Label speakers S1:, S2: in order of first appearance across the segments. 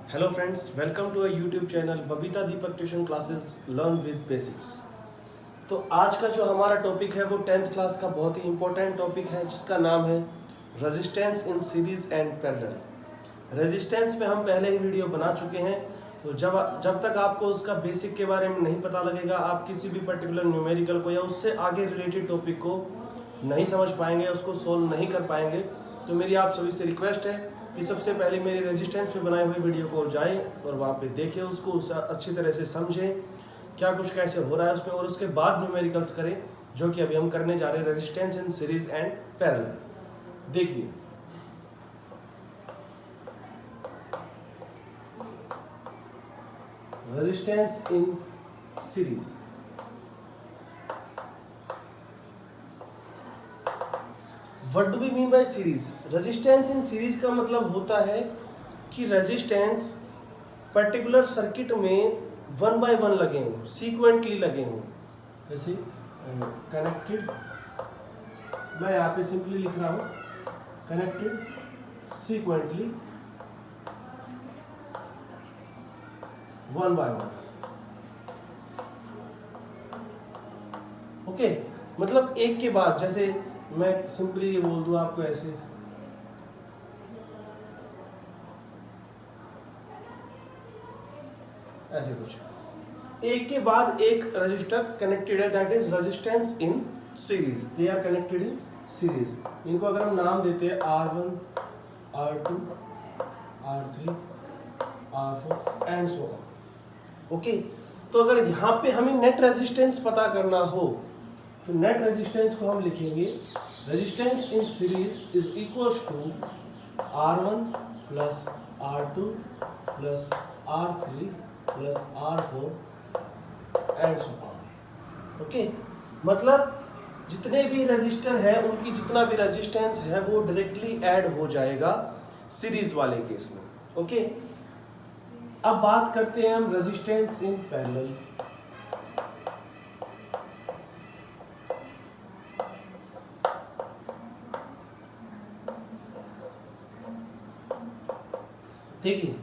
S1: Hello friends, welcome to a YouTube channel Babita Deepak tuition classes learn with basics. तो आज का जो हमारा टॉपिक है वो 10th क्लास का बहुत ही इंपॉर्टेंट टॉपिक है जिसका नाम है resistance in series and parallel. Resistance पे हम पहले ही वीडियो बना चुके हैं, तो जब तक आपको उसका बेसिक के बारे में नहीं पता लगेगा आप किसी भी पर्टिकुलर न्यूमेरिकल को या उससे आगे रिलेटेड टॉपिक को नहीं समझ पाएंगे, उसको सोल्व नहीं कर पाएंगे। तो मेरी आप सभी से रिक्वेस्ट है कि सबसे पहले मेरे रेजिस्टेंस पे बनाए हुए वीडियो को जाएं और वहाँ पे देखें, उसको अच्छी तरह से समझें क्या कुछ कैसे हो रहा है उसमें, और उसके बाद न्यूमेरिकल्स करें जो कि अभी हम करने जा रहे हैं resistance in series and parallel. देखिए resistance in series. What do we mean by series? Resistance in series का मतलब होता है कि रेजिस्टेंस पर्टिकुलर सर्किट में वन बाय वन लगे हों, सीक्वेंटली लगे हों। जैसे कनेक्टेड, मैं यहाँ पे सिंपली लिख रहा हूँ connected sequentially one by one. Okay, मतलब एक के बाद, जैसे मैं सिंपली ये बोल दूं आपको ऐसे, ऐसे कुछ एक के बाद एक रजिस्टर कनेक्टेड है, that is resistance in series. They are connected in series. इनको अगर हम नाम देते हैं R1, R2, R3, R4 and so on. Okay, तो अगर यहाँ पे हमें नेट रेजिस्टेंस पता करना हो तो नेट रेजिस्टेंस को हम लिखेंगे resistance in series is equals to R1 plus R2 plus R3 plus R4 and so on. Okay, मतलब जितने भी रजिस्टर है उनकी जितना भी रेजिस्टेंस है वो डायरेक्टली ऐड हो जाएगा सीरीज वाले केस में। ओके, अब बात करते हैं हम रेजिस्टेंस इन पैरेलल। देखिए,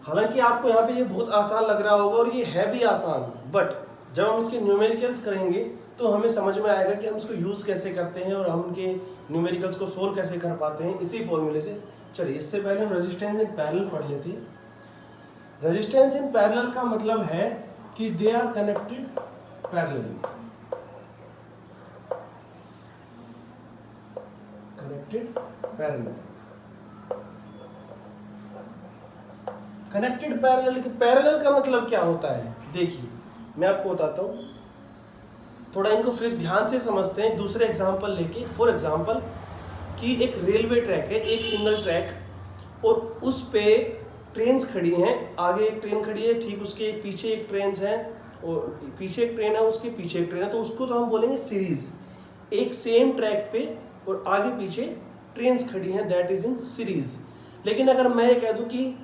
S1: हालांकि आपको यहाँ पे ये बहुत आसान लग रहा होगा और ये है भी आसान, बट जब हम इसके न्यूमेरिकल्स करेंगे तो हमें समझ में आएगा कि हम इसको यूज़ कैसे करते हैं और हम उनके न्यूमेरिकल्स को सोल्व कैसे कर पाते हैं इसी फॉर्मूले से। चलिए, इससे पहले हम रेजिस्टेंस इन पैरेलल पढ़ लेते हैं। रेजिस्टेंस इन पैरेलल का मतलब है कि they are connected parallelly, connected parallel. Connected parallel, parallel का मतलब क्या होता है? देखिए मैं आपको बताता हूँ, थोड़ा इनको फिर ध्यान से समझते हैं दूसरे एग्जांपल लेके। फॉर एग्जांपल कि एक रेलवे ट्रैक है, एक सिंगल ट्रैक, और उस पे ट्रेन्स खड़ी हैं। आगे एक ट्रेन खड़ी है, ठीक उसके पीछे एक ट्रेन है, और पीछे एक ट्रेन है, उसके पीछे एक ट्रेन है, तो उसको तो हम बोलेंगे सीरीज। एक सेम ट्रैक पे और आगे पीछे ट्रेन्स खड़ी हैं, दैट इज इन सीरीज। लेकिन अगर मैं ये कह दूं कि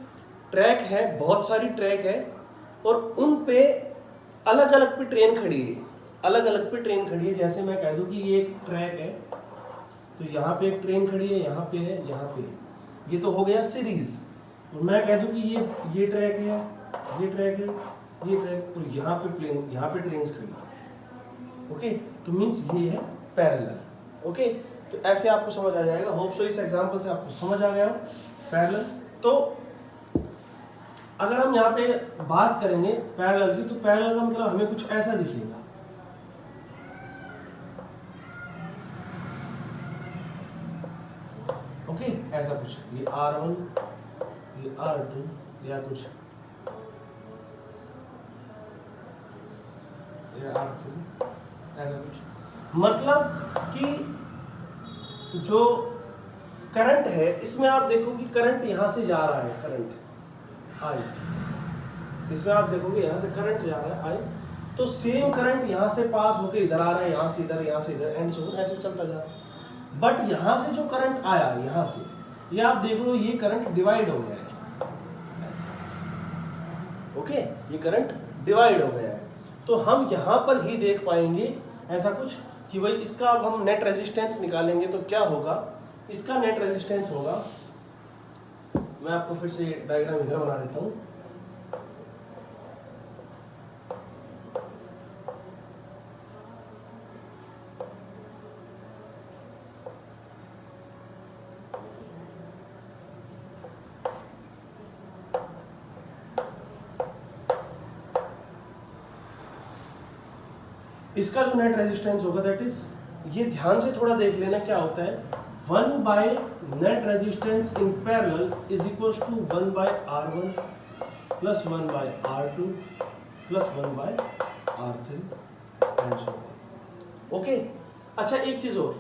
S1: ट्रैक है, बहुत सारी ट्रैक है और उन पे अलग अलग पे ट्रेन खड़ी है, अलग अलग पे ट्रेन खड़ी है, जैसे मैं कह दूं कि ये एक ट्रैक है तो यहाँ पे एक ट्रेन खड़ी है, यहाँ पे है, यहाँ पे है, ये तो हो गया सीरीज। और मैं कह दूं कि ये ट्रैक है, ये ट्रैक है, ये ट्रैक, और यहाँ पे ट्रेन खड़ी है। ओके, तो मीन्स ये है पैरेलल। ओके, तो ऐसे आपको समझ आ जाएगा। होप सो इस एग्जांपल से आपको समझ आ गया पैरेलल। तो अगर हम यहाँ पे बात करेंगे पैरेलल की, तो पैरेलल का मतलब हमें कुछ ऐसा दिखेगा। ओके, ऐसा कुछ, ये R1, ये R2 या कुछ, ये R3, ऐसा कुछ। मतलब कि जो करंट है इसमें आप देखो कि करंट यहां से जा रहा है, करंट आई, इसमें आप देखोगे यहाँ से करंट जा रहा है आई, तो सेम करंट यहाँ से पास होकर इधर आ रहा है, यहाँ से इधर, यहाँ से इधर, एंड सो ऐसे चलता जा रहा है। बट यहाँ से जो करंट आया यहाँ से, ये आप देख लो ये करंट डिवाइड हो गया है ऐसे। ओके, ये करंट डिवाइड हो गया है, तो हम यहाँ पर ही देख पाएंगे ऐसा कुछ कि भाई इसका अब हम नेट रेजिस्टेंस निकालेंगे तो क्या होगा। इसका नेट रेजिस्टेंस होगा, मैं आपको फिर से डायग्राम इधर बना देता हूँ। इसका जो नेट रेजिस्टेंस होगा दैट इज, ये ध्यान से थोड़ा देख लेना क्या होता है, 1 by net resistance in parallel is equals to 1 by R1 plus 1 by R2 plus 1 by R3 and so on. Okay, अच्छा एक चीज और,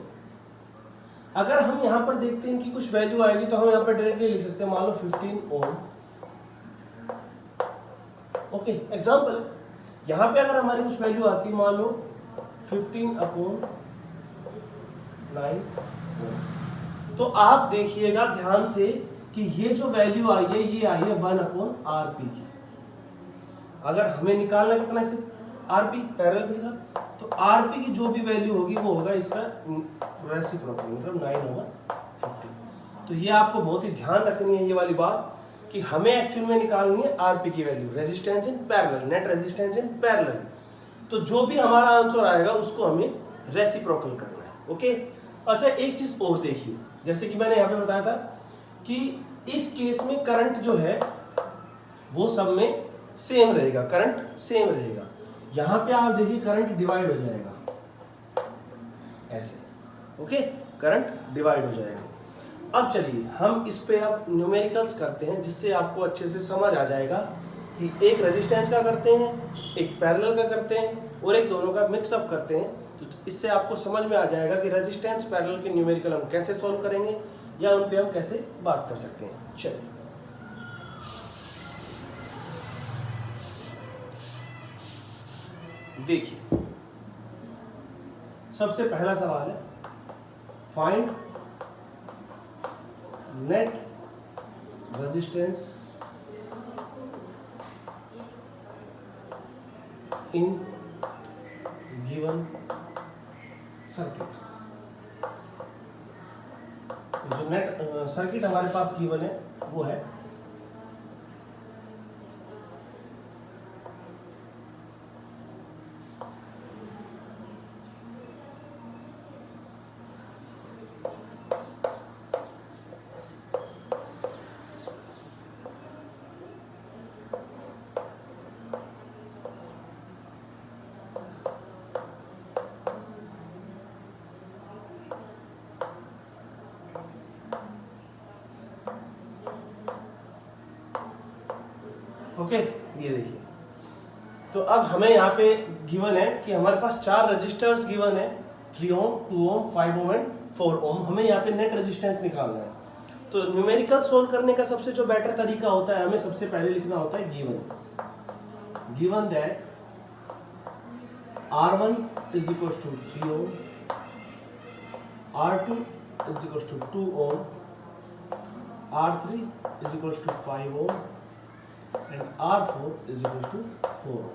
S1: अगर हम यहाँ पर देखते हैं कि कुछ वैल्यू आएगी तो हम यहाँ पर डायरेक्टली लिख सकते हैं, मान लो 15 ओम। ओके, एग्जाम्पल, यहाँ पे अगर हमारी कुछ वैल्यू आती है, मान लो 15/9, तो आप देखिएगा ध्यान से कि ये जो वैल्यू आई है ये आई है 1/RP की। अगर हमें निकालना है कितना से RP पैरेलल में लिखा, तो RP की जो भी वैल्यू होगी वो होगा इसका रेसिप्रोकल, मतलब 9/15। तो ये आपको बहुत ही ध्यान रखनी है ये वाली बात कि हमें एक्चुअल में निकालनी है RP की value, resistance in parallel, net resistance in parallel. तो जो भी हमारा आंसर आएगा उसको हमें रेसिप्रोकल करना है। ओके, अच्छा एक चीज और देखिए, जैसे कि मैंने यहाँ पे बताया था कि इस केस में करंट जो है वो सब में सेम रहेगा, करंट सेम रहेगा। यहाँ पे आप देखिए करंट डिवाइड हो जाएगा ऐसे। ओके, करंट डिवाइड हो जाएगा। अब चलिए हम इस पे अब न्यूमेरिकल्स करते हैं, जिससे आपको अच्छे से समझ आ जाएगा कि एक रेजिस्टेंस का करते हैं, एक पैरेलल का करते हैं और एक दोनों का मिक्सअप करते हैं। तो इससे आपको समझ में आ जाएगा कि रेजिस्टेंस पैरेलल के न्यूमेरिकल हम कैसे सॉल्व करेंगे या उन पे हम कैसे बात कर सकते हैं। चलिए देखिए, सबसे पहला सवाल है, find net resistance in given circuit. जो नेट सर्किट हमारे पास गिवन है वो है ओके। ये देखिए, तो अब हमें यहाँ पे गिवन है कि हमारे पास 4 रजिस्टर्स गिवन है, 3 ओम, 2 ओम, 5 ओम एंड 4 ओम। हमें यहाँ पे नेट रेजिस्टेंस निकालना है। तो न्यूमेरिकल सोल्व करने का सबसे जो बेटर तरीका होता है, हमें सबसे पहले लिखना होता है given that R1 is equals to 3 ohm, R2 is equals to 2 ohm, R3 is equals to 5 ohm and R4 is equals to 4 ohm.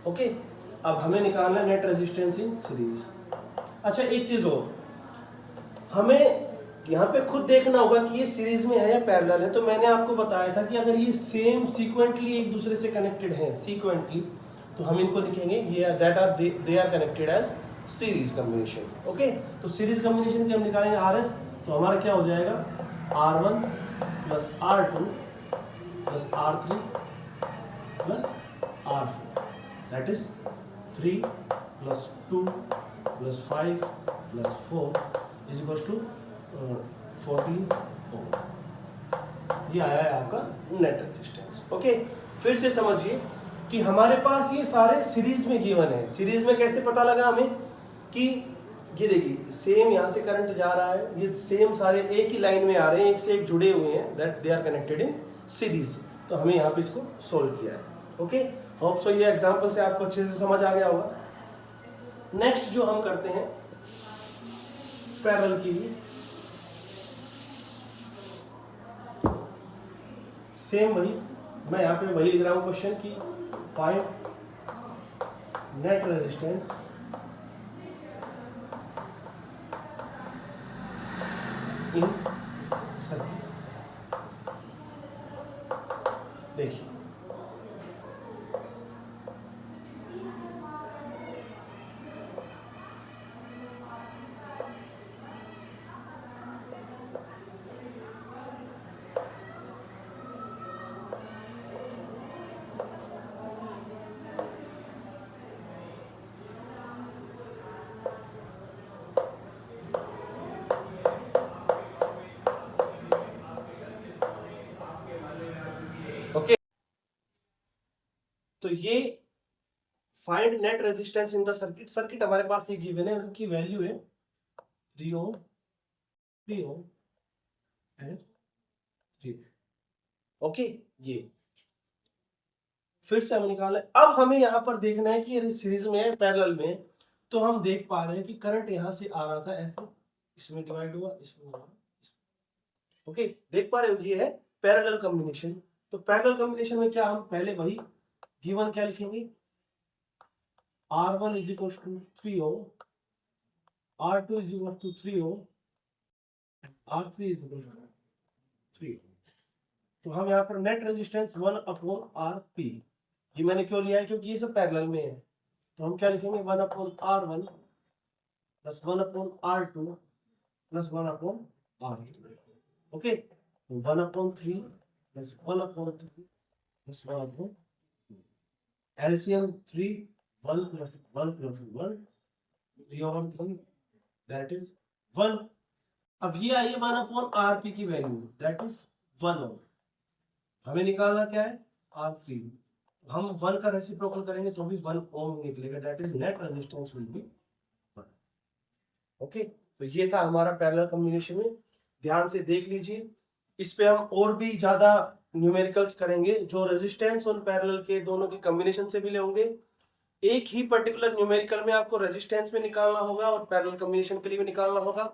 S1: Okay, अब हमें निकालना है नेट रेजिस्टेंस इन सीरीज। अच्छा एक चीज और, हमें यहाँ पे खुद देखना होगा कि ये सीरीज में है या पैरेलल है। तो मैंने आपको बताया था कि अगर ये सेम सीक्वेंटली एक दूसरे से कनेक्टेड हैं सीक्वेंटली, तो हम इनको लिखेंगे ये they are connected as series combination. Okay, तो सीरीज कॉम्बिनेशन के हम निकालेंगे RS, तो हमारा क्या हो जाएगा R1 plus R2 plus R3 plus R4, that is 3 plus 2 plus 5 plus 4 is equals to 14 ohm. ये आया है आपका नेट रेजिस्टेंस। ओके, फिर से समझिए कि हमारे पास ये सारे सीरीज में गिवन है। सीरीज में कैसे पता लगा हमें कि ये देखिए सेम यहाँ से करंट जा रहा है, ये सेम सारे एक ही लाइन में आ रहे हैं, एक से एक जुड़े हुए हैं, that they are connected in series. तो हमें यहाँ पे इसको सोल्व किया है। ओके, होप सो ये एग्जांपल से आपको अच्छे से समझ आ गया होगा। नेक्स्ट जो हम करते हैं पैरेलल के लिए, सेम वही मैं यहाँ पे वही लिख रहा हूँ क्वेश्चन की, फाइंड नेट रेजिस्टेंस इन सर्किट। देखिए ओके। तो ये find net resistance in the circuit, circuit हमारे पास ये गिवन है, उनकी वैल्यू है 3 ओम, 3 ओम एंड 3। ओके, ये फिर से हम निकाले। अब हमें यहाँ पर देखना है कि ये सीरीज में है, पैरेलल में है, तो हम देख पा रहे हैं कि करंट यहाँ से आ रहा था ऐसे, इसमें डिवाइड हुआ, इसमें हुआ। ओके, देख पा रहे हो, ये है पैरेलल कॉम्बिनेशन। तो पैरेलल कॉम्बिनेशन में क्या, हम पहले वही गिवन क्या लिखेंगे, R1 is equal to 3 ohm, R2 is equal to 3 ohm, R3 is equal to 3। तो हम यहाँ पर नेट रेजिस्टेंस 1/RP, ये मैंने क्यों लिया है, क्योंकि ये सब पैरेलल में है। तो हम क्या लिखेंगे, 1/R1 plus 1/R2 plus 1/R। Okay, 1/3 plus 1/3 plus 1/3, LCM 3, 1 plus 1 plus 1, 3/1, that is 1। अब ये आई है 1/RP की वैल्यू, दैट इज 1 ओम। हमें निकालना क्या है, RP। हम 1 का रेसिप्रोकल करेंगे तो भी 1 ओम निकलेगा, that is net resistance will be 1। Okay, तो ये था हमारा पैरेलल कॉम्बिनेशन में, ध्यान से देख लीजिए। इस पे हम और भी ज्यादा न्यूमेरिकल्स करेंगे, जो रेजिस्टेंस और पैरेलल के दोनों के कॉम्बिनेशन से मिले होंगे। एक ही पर्टिकुलर न्यूमेरिकल में आपको रेजिस्टेंस में निकालना होगा और पैरेलल कॉम्बिनेशन के लिए भी निकालना होगा।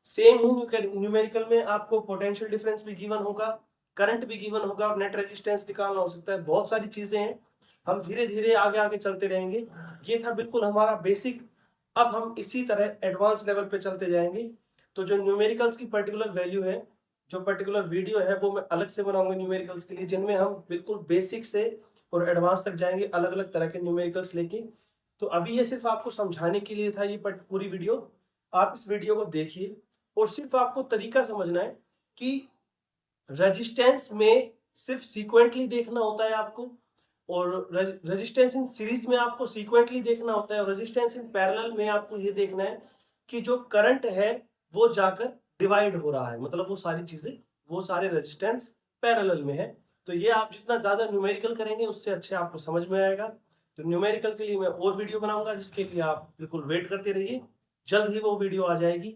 S1: सेम ही न्यूमेरिकल में आपको पोटेंशियल डिफरेंस भी गिवन होगा, करंट भी गिवन होगा और नेट रेजिस्टेंस निकालना हो सकता है। बहुत सारी चीजें हैं, हम धीरे धीरे आगे आगे चलते रहेंगे। ये था बिल्कुल हमारा बेसिक। अब हम इसी तरह एडवांस लेवल पे चलते जाएंगे। तो जो न्यूमेरिकल्स की पर्टिकुलर वैल्यू है, जो पर्टिकुलर वीडियो है, वो मैं अलग से बनाऊंगा न्यूमेरिकल्स के लिए, जिनमें हम बिल्कुल बेसिक से और एडवांस तक जाएंगे, अलग अलग तरह के न्यूमेरिकल्स लेके। तो अभी ये सिर्फ आपको समझाने के लिए था ये पूरी वीडियो। आप इस वीडियो को देखिए और सिर्फ आपको तरीका समझना है कि रेजिस्टेंस में सिर्फ सीक्वेंटली देखना होता है आपको, और रेजिस्टेंस इन सीरीज में आपको सीक्वेंटली देखना होता है, और रेजिस्टेंस इन पैरेलल में आपको ये देखना है कि जो करंट है वो जाकर डिवाइड हो रहा है, मतलब वो सारी चीजें, वो सारे रेजिस्टेंस पैरेलल में है। तो ये आप जितना ज्यादा न्यूमेरिकल करेंगे उससे अच्छे आपको समझ में आएगा। तो न्यूमेरिकल के लिए मैं और वीडियो बनाऊंगा, जिसके लिए आप बिल्कुल वेट करते रहिए, जल्द ही वो वीडियो आ जाएगी।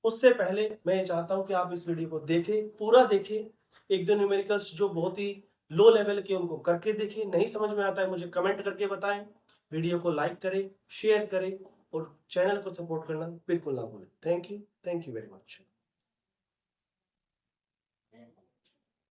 S1: उससे पहले मैं ये चाहता हूं कि आप इस वीडियो को देखें, पूरा देखें, एक दो न्यूमेरिकल्स जो बहुत ही लो लेवल के उनको करके देखें। नहीं समझ में आता है मुझे कमेंट करके बताएं, वीडियो को लाइक करें, शेयर करें और चैनल को सपोर्ट करना बिल्कुल ना भूलें। Thank you very much.